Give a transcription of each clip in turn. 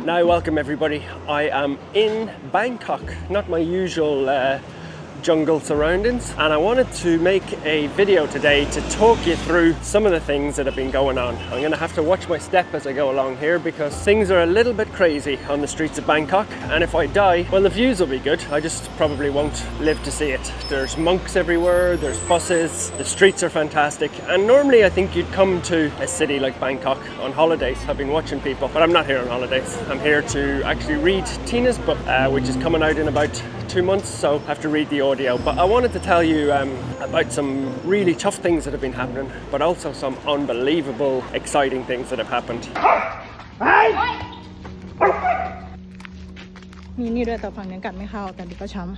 Now, welcome everybody. I am in Bangkok, not my usual jungle surroundings, and I wanted to make a video today to talk you through some of the things that have been going on. I'm going to have to watch my step as I go along here because things are a little bit crazy on the streets of Bangkok, and if I die, well, the views will be good. I just probably won't live to see it. There's monks everywhere, there's buses, the streets are fantastic, and normally I think you'd come to a city like Bangkok on holidays. I've been watching people, but I'm not here on holidays. I'm here to actually read Tina's book, which is coming out in about 2 months, so I have to read the audio. But I wanted to tell you about some really tough things that have been happening, but also some unbelievable, exciting things that have happened. มีนี่ด้วยแต่ฝั่งนี้กัดไม่เข้าแต่ดิก็ช้ำ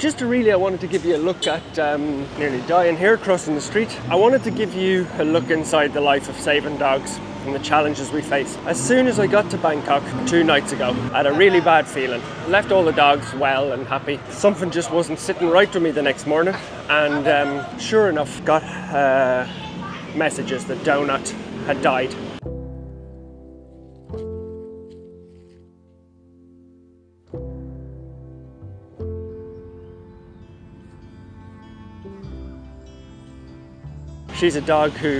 Just to really, I wanted to give you a look at nearly dying here crossing the street. I wanted to give you a look inside the life of saving dogs and the challenges we face. As soon as I got to Bangkok 2 nights ago, I had a really bad feeling. Left all the dogs well and happy. Something just wasn't sitting right with me the next morning, and sure enough, got messages that Donut had died. She's a dog who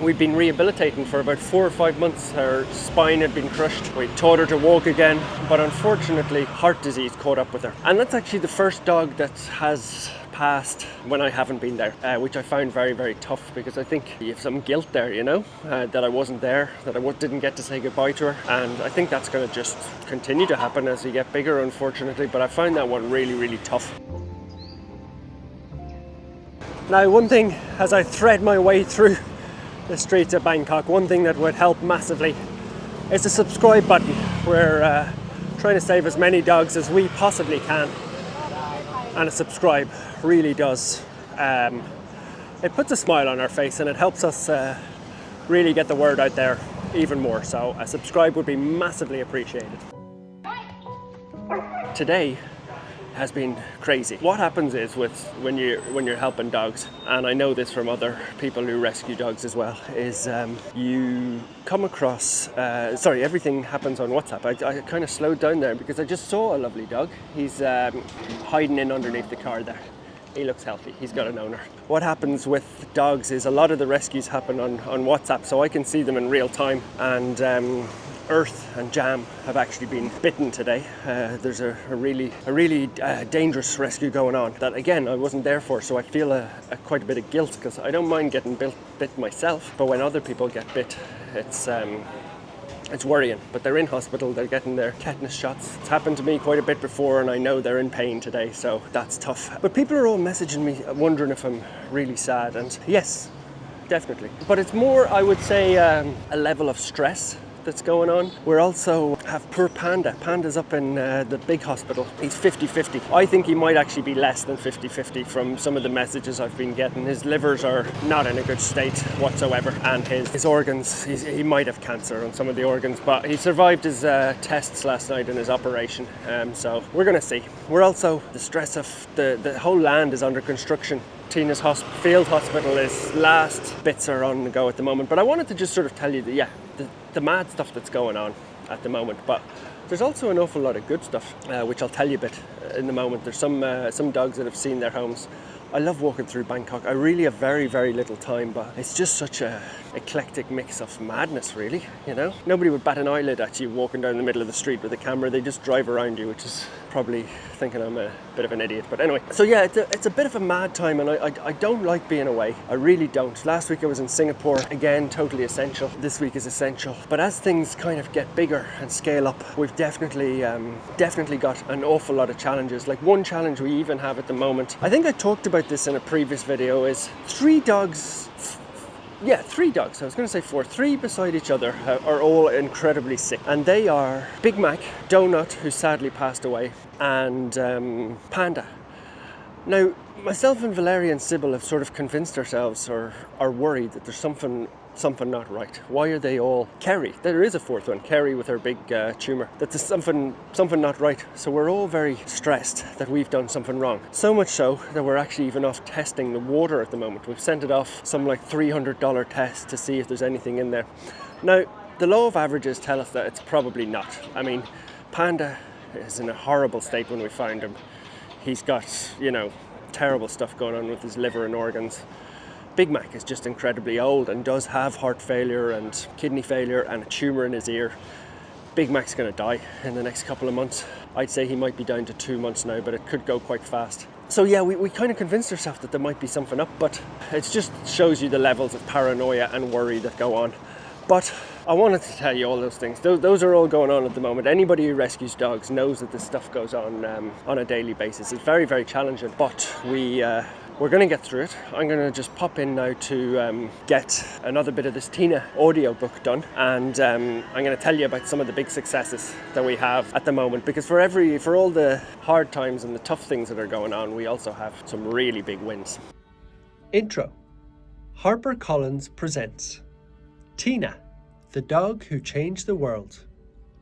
we'd been rehabilitating for about 4 or 5 months. Her spine had been crushed. We taught her to walk again, but unfortunately heart disease caught up with her. And that's actually the first dog that has passed when I haven't been there, which I found very, very tough, because I think you have some guilt there, you know, that I wasn't there, that I didn't get to say goodbye to her. And I think that's going to just continue to happen as you get bigger, unfortunately, but I found that one really, really tough. Now, one thing, as I thread my way through the streets of Bangkok, one thing that would help massively is the subscribe button. We're trying to save as many dogs as we possibly can, and a subscribe really does. It puts a smile on our face and it helps us really get the word out there even more. So a subscribe would be massively appreciated. Today has been crazy. What happens is when you're helping dogs, and I know this from other people who rescue dogs as well, is you come across, everything happens on WhatsApp. I kind of slowed down there because I just saw a lovely dog. He's hiding in underneath the car there. He looks healthy, he's got an owner. What happens with dogs is a lot of the rescues happen on WhatsApp, so I can see them in real time, and Earth and Jam have actually been bitten today. There's a really dangerous rescue going on that, again, I wasn't there for, so I feel quite a bit of guilt, because I don't mind getting bit myself, but when other people get bit, it's worrying. But they're in hospital, they're getting their tetanus shots. It's happened to me quite a bit before, and I know they're in pain today, so that's tough. But people are all messaging me wondering if I'm really sad, and yes, definitely. But it's more, I would say, a level of stress that's going on. We also have poor Panda. Panda's up in the big hospital. He's 50-50. I think he might actually be less than 50-50 from some of the messages I've been getting. His livers are not in a good state whatsoever, and his organs, he might have cancer on some of the organs, but he survived his tests last night in his operation, so we're gonna see. We're also, the stress of the whole land is under construction. Tina's field hospital, is last bits are on the go at the moment, but I wanted to just sort of tell you that, yeah, the mad stuff that's going on at the moment, but there's also an awful lot of good stuff, which I'll tell you a bit in the moment. There's some dogs that have seen their homes. I love walking through Bangkok. I really have very, very little time, but it's just such a eclectic mix of madness, really, you know? Nobody would bat an eyelid at you walking down the middle of the street with a camera. They just drive around you, which is probably thinking I'm a bit of an idiot. But anyway, so yeah, it's a bit of a mad time, and I don't like being away. I really don't. Last week I was in Singapore, again, totally essential. This week is essential. But as things kind of get bigger and scale up, we've definitely got an awful lot of challenges. Like, one challenge we even have at the moment, I think I talked about this in a previous video, is 3 dogs. Yeah, 3 dogs. I was going to say 4. 3 beside each other are all incredibly sick. And they are Big Mac, Donut, who sadly passed away, and Panda. Now, myself and Valeria and Sybil have sort of convinced ourselves or are worried that there's something not right. Why are they all Kerry? There is a fourth one, Kerry with her big tumour. That there's something not right. So we're all very stressed that we've done something wrong. So much so that we're actually even off testing the water at the moment. We've sent it off some like $300 test to see if there's anything in there. Now, the law of averages tell us that it's probably not. I mean, Panda is in a horrible state when we found him. He's got, terrible stuff going on with his liver and organs. Big Mac is just incredibly old and does have heart failure and kidney failure and a tumour in his ear. Big Mac's going to die in the next couple of months. I'd say he might be down to 2 months now, but it could go quite fast. So yeah, we kind of convinced ourselves that there might be something up, but it just shows you the levels of paranoia and worry that go on. But I wanted to tell you all those things. Those are all going on at the moment. Anybody who rescues dogs knows that this stuff goes on a daily basis. It's very, very challenging, but we're going to get through it. I'm going to just pop in now to get another bit of this Tina audiobook done, and I'm going to tell you about some of the big successes that we have at the moment, because for all the hard times and the tough things that are going on, we also have some really big wins. Intro. HarperCollins presents Tina, the Dog Who Changed the World,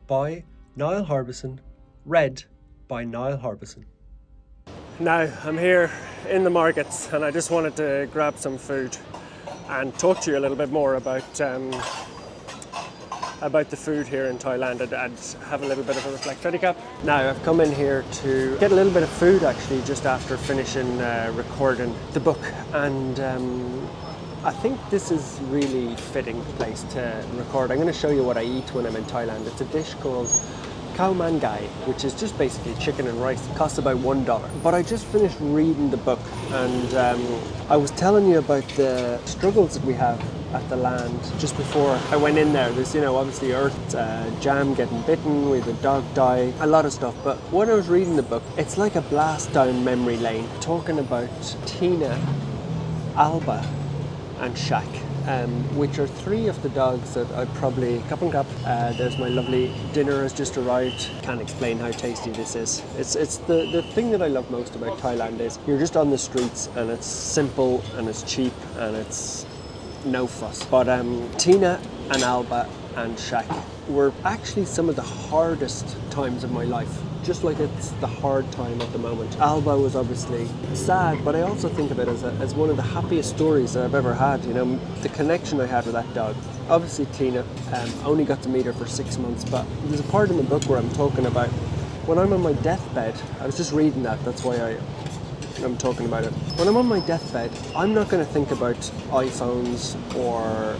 by Niall Harbison, read by Niall Harbison. Now, I'm here in the markets and I just wanted to grab some food and talk to you a little bit more about the food here in Thailand and have a little bit of a reflect. Ready, Cap? Now, I've come in here to get a little bit of food actually just after finishing recording the book, and I think this is really fitting place to record. I'm going to show you what I eat when I'm in Thailand. It's a dish called khao man gai, which is just basically chicken and rice. It costs about $1. But I just finished reading the book, and I was telling you about the struggles that we have at the land just before I went in there. There's, obviously earth, jam getting bitten, we had a dog die, a lot of stuff. But when I was reading the book, it's like a blast down memory lane, talking about Tina, Alba, and Shaq, which are three of the dogs that I'd probably cup and cup. There's my lovely dinner has just arrived. Can't explain how tasty this is. It's the thing that I love most about Thailand is you're just on the streets and it's simple and it's cheap and it's no fuss. But Tina and Alba and Shaq were actually some of the hardest times of my life. Just like it's the hard time at the moment. Alba was obviously sad, but I also think of it as one of the happiest stories that I've ever had. The connection I had with that dog. Obviously Tina, only got to meet her for 6 months, but there's a part in the book where I'm talking about when I'm on my deathbed. I was just reading that's why I'm talking about it. When I'm on my deathbed, I'm not going to think about iPhones or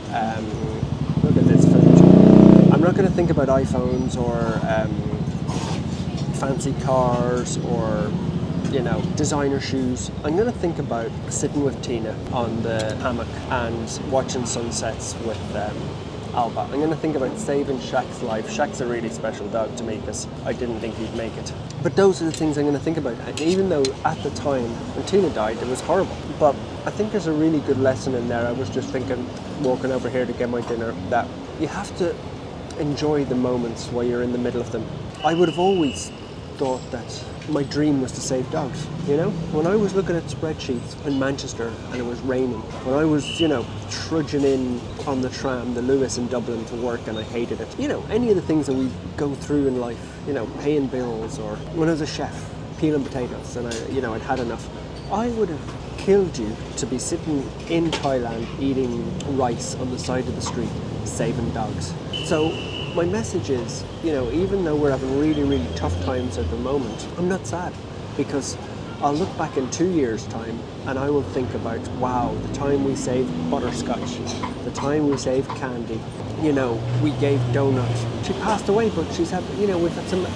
look at this food. I'm not going to think about iPhones or fancy cars or designer shoes. I'm going to think about sitting with Tina on the hammock and watching sunsets with Alba. I'm going to think about saving Shaq's life. Shaq's a really special dog to me because I didn't think he'd make it. But those are the things I'm going to think about. And even though at the time when Tina died, it was horrible. But I think there's a really good lesson in there. I was just thinking, walking over here to get my dinner, that you have to enjoy the moments while you're in the middle of them. I would have always thought that my dream was to save dogs. When I was looking at spreadsheets in Manchester and it was raining, when I was trudging in on the tram, the Lewis in Dublin to work, and I hated it, any of the things that we go through in life, paying bills, or when I was a chef peeling potatoes and I'd had enough, I would have killed you to be sitting in Thailand eating rice on the side of the street saving dogs. So my message is, even though we're having really, really tough times at the moment, I'm not sad, because I'll look back in 2 years' time and I will think about, wow, the time we saved butterscotch, the time we saved candy, we gave donuts. She passed away, but she's had, we've had some,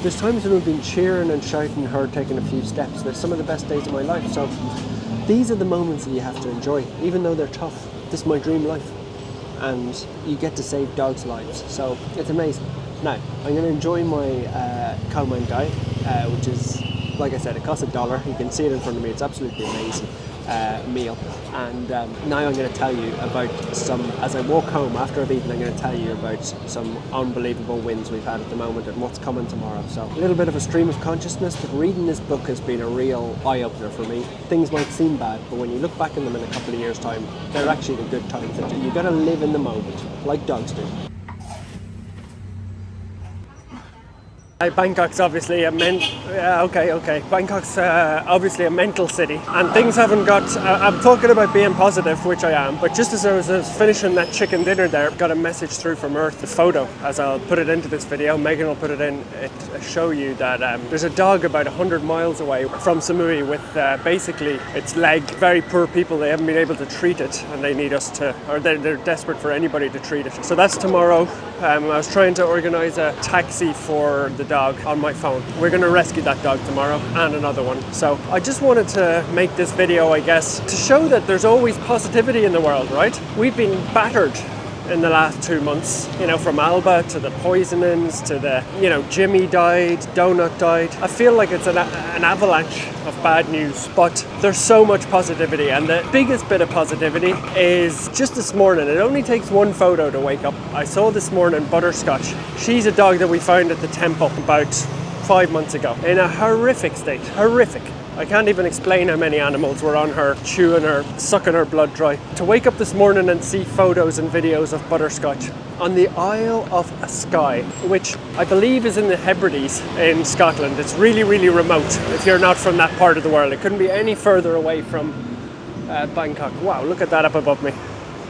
there's times when we've been cheering and shouting her taking a few steps. They're some of the best days of my life. So these are the moments that you have to enjoy, even though they're tough. This is my dream life. And you get to save dogs' lives, so it's amazing. Now, I'm going to enjoy my khao man gai, which is, like I said, it costs $1. You can see it in front of me, it's absolutely amazing. meal. And now I'm going to tell you about some, as I walk home after I've eaten, I'm going to tell you about some unbelievable wins we've had at the moment and what's coming tomorrow. So a little bit of a stream of consciousness, but reading this book has been a real eye-opener for me. Things might seem bad, but when you look back on them in a couple of years' time, they're actually the good times. You've got to live in the moment, like dogs do. Bangkok's obviously a Bangkok's obviously a mental city, and things haven't got. I'm talking about being positive, which I am, but just as I was finishing that chicken dinner there, got a message through from Earth, the photo, as I'll put it into this video. Megan will put it in. It show you that there's a dog about 100 miles away from Samui with basically its leg. Very poor people. They haven't been able to treat it, and they need us to, or they're desperate for anybody to treat it. So that's tomorrow. I was trying to organise a taxi for the dog on my phone. We're going to rescue that dog tomorrow and another one. So I just wanted to make this video, I guess, to show that there's always positivity in the world, right? We've been battered in the last 2 months, you know, from Alba to the poisonings to the, you know, Jimmy died, Donut died. I feel like it's an avalanche of bad news, but there's so much positivity, and the biggest bit of positivity is just this morning. It only takes one photo to wake up. I saw this morning Butterscotch. She's a dog that we found at the temple about 5 months ago in a horrific state. Horrific. I can't even explain how many animals were on her, chewing her, sucking her blood dry. To wake up this morning and see photos and videos of Butterscotch on the Isle of Skye, which I believe is in the Hebrides in Scotland. It's really, really remote if you're not from that part of the world. It couldn't be any further away from Bangkok. Wow, look at that up above me.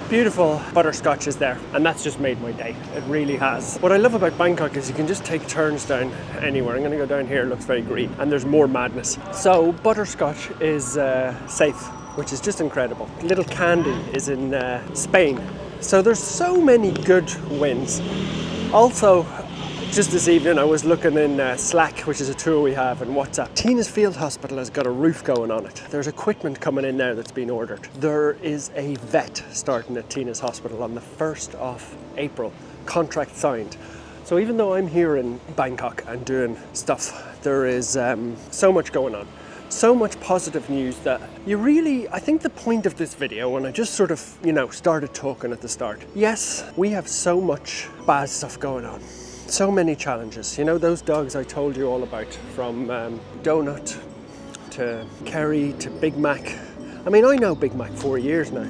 Beautiful Butterscotch is there, and that's just made my day. It really has. What I love about Bangkok is you can just take turns down anywhere. I'm going to go down here, it looks very green, and there's more madness. So Butterscotch is safe, which is just incredible. Little Candy is in Spain. So there's so many good wins. Also, just this evening I was looking in Slack, which is a tool we have, and WhatsApp. Tina's Field Hospital has got a roof going on it. There's equipment coming in now that's been ordered. There is a vet starting at Tina's Hospital on the 1st of April. Contract signed. So even though I'm here in Bangkok and doing stuff, there is so much going on. So much positive news that you really, I think the point of this video, when I just sort of, you know, started talking at the start. Yes, we have so much bad stuff going on. So many challenges. You know, those dogs I told you all about, from Donut to Kerry to Big Mac. I mean, I know Big Mac 4 years now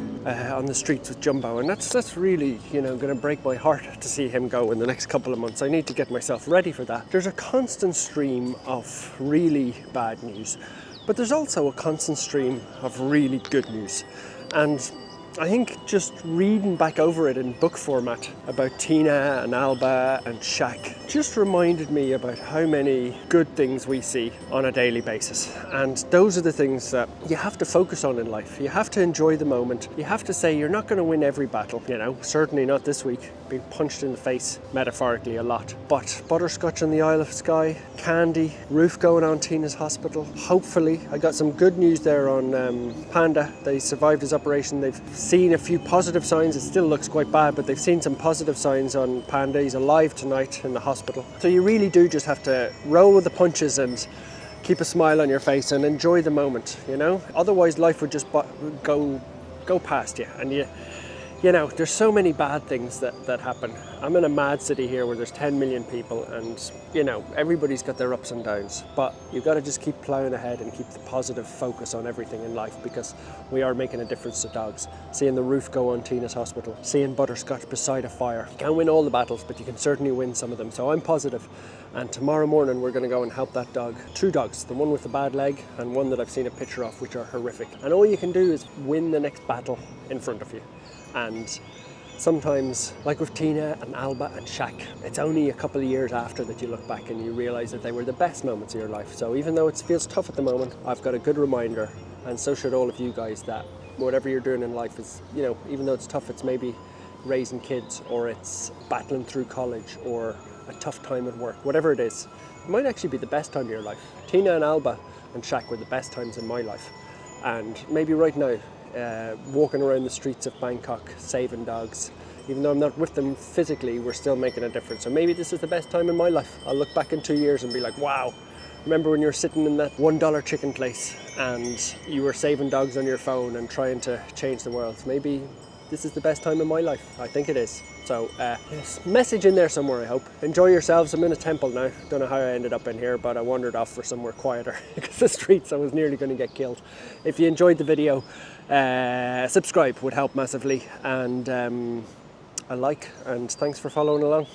on the streets with Jumbo, and that's really, you know, going to break my heart to see him go in the next couple of months. I need to get myself ready for that. There's a constant stream of really bad news, but there's also a constant stream of really good news. And I think just reading back over it in book format about Tina and Alba and Shaq just reminded me about how many good things we see on a daily basis. And those are the things that you have to focus on in life. You have to enjoy the moment. You have to say you're not going to win every battle, you know, certainly not this week. Being punched in the face metaphorically a lot. But Butterscotch on the Isle of Skye, Candy, roof going on Tina's Hospital. Hopefully, I got some good news there on Panda. They survived his operation. They've seen a few positive signs. It still looks quite bad, but they've seen some positive signs on Panda. He's alive tonight in the hospital. So you really do just have to roll with the punches and keep a smile on your face and enjoy the moment, you know? Otherwise, life would just go past you, and you know, there's so many bad things that happen. I'm in a mad city here where there's 10 million people, and, you know, everybody's got their ups and downs, but you've got to just keep plowing ahead and keep the positive focus on everything in life, because we are making a difference to dogs. Seeing the roof go on Tina's Hospital, seeing Butterscotch beside a fire. You can't win all the battles, but you can certainly win some of them. So I'm positive. And tomorrow morning we're going to go and help that dog. 2 dogs, the one with the bad leg and one that I've seen a picture of, which are horrific. And all you can do is win the next battle in front of you. And sometimes, like with Tina and Alba and Shaq, it's only a couple of years after that you look back and you realise that they were the best moments of your life. So even though it feels tough at the moment, I've got a good reminder, and so should all of you guys, that whatever you're doing in life is, you know, even though it's tough, it's maybe raising kids, or it's battling through college, or a tough time at work, whatever it is, it might actually be the best time of your life. Tina and Alba and Shaq were the best times in my life. And maybe right now, walking around the streets of Bangkok, saving dogs, even though I'm not with them physically, we're still making a difference. So maybe this is the best time in my life. I'll look back in 2 years and be like, wow, Remember when you were sitting in that $1 chicken place and you were saving dogs on your phone and trying to change the world? Maybe this is the best time in my life. I think it is. So there's a message in there somewhere, I hope. Enjoy yourselves. I'm in a temple now. Don't know how I ended up in here, but I wandered off for somewhere quieter because the streets, I was nearly going to get killed. If you enjoyed the video, subscribe would help massively, and a like, and thanks for following along.